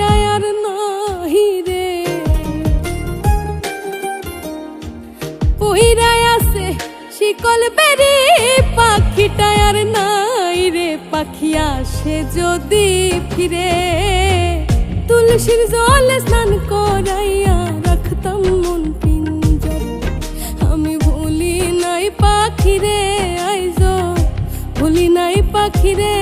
পাখিটায় আর নাহি রে, পইরায় আছে শিকল বেরি পাখিটায় আর নাই রে। পাখি আসে যদি ফিরে, তুলসীর জলে স্নান করাইয়া রাখতাম মন পিঞ্জরে। আমি ভুলি নাই পাখিরে, আইজো ভুলি নাই পাখিরে,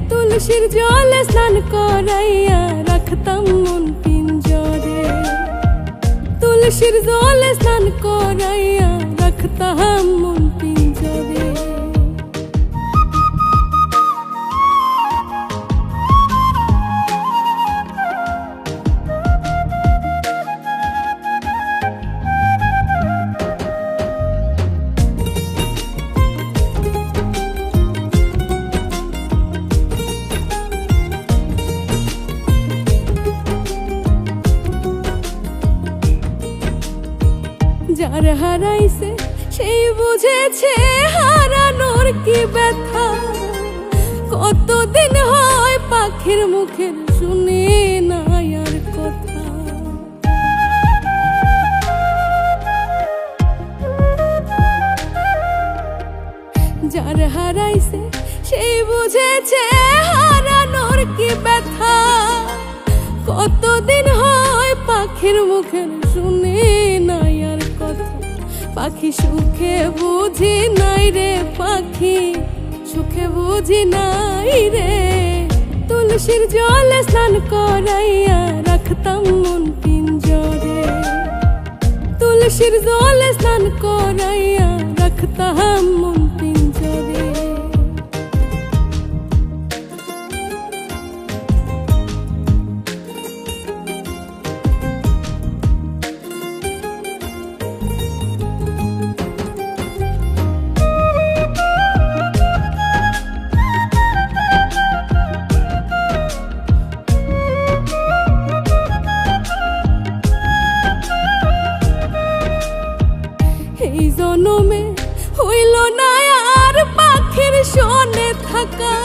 তুলসীর জলে স্নান করাইয়া রাখতাম মন পিঞ্জরে। তুলসীর জলে স্নান করাইয়া রাখতাম মন পিঞ্জরে। যার হারাইছে সেই বুঝেছে হারানোর কি ব্যথা। কতদিন হয় পাখির মুখের শুনি না আর কথা। যার হারাইছে সেই বুঝেছে হারানোর কি ব্যথা। কতদিন হয় পাখির মুখের শুনি না আর কথা। পাখি সুখে বুঝি নাই রে, পাখি সুখে বুঝি নাই রে। তুলসীর জলে স্নান করাইয়া রাখতাম মন পিঞ্জরে। তুলসীর জলে স্নান করাইয়া রাখতাম মন পিঞ্জরে। এই জনমে হইল না আর পাখির সনে থাকা।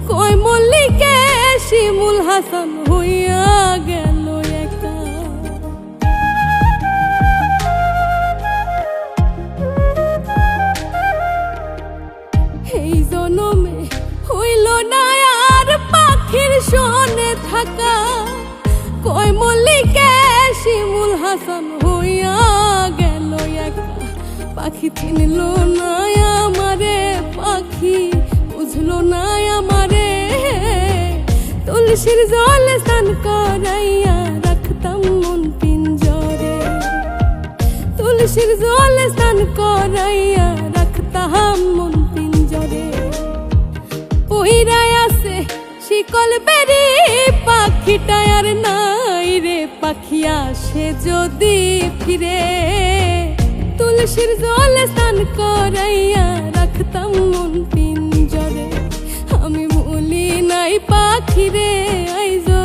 কয় মল্লিকে শিমুল হাসান হইয়া গেল একা। এই জনমে হইল না আর পাখির সনে থাকা। কয় মল্লিকে শিমুল হাসান হইয়া গেল একা। পাখি চিনল না আমারে, পাখি বুঝলো না আমারে। তুলসীর জলে স্নান করাইয়া রাখতাম মন পিঞ্জরে। তুলসীর জলে স্নান করাইয়া রাখতাম মন পিঞ্জরে। পইরায় আছে শিকল বেরি পাখিটায় আর নাই রে। পাখি আসে যদি ফিরে, তুলসীর জলে স্নান করাইয়া রাখতাম মন পিঞ্জরে। আমি ভুলি নাই পাখিরে, আইজো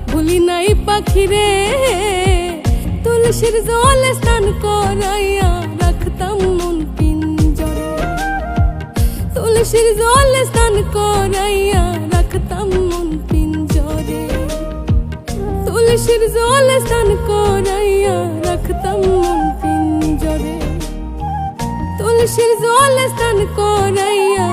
ভুলি নাই পাখিরে, তুলসীর জলে স্নান করাইয়া রাখতাম মন পিঞ্জরে। তুলসীর জলে স্নান করাইয়া রাখতাম মন পিঞ্জরে। তুলসীর জলে স্নান করাইয়া রাখতাম মন পিঞ্জরে। তুলসীর জলে স্নান করাইয়া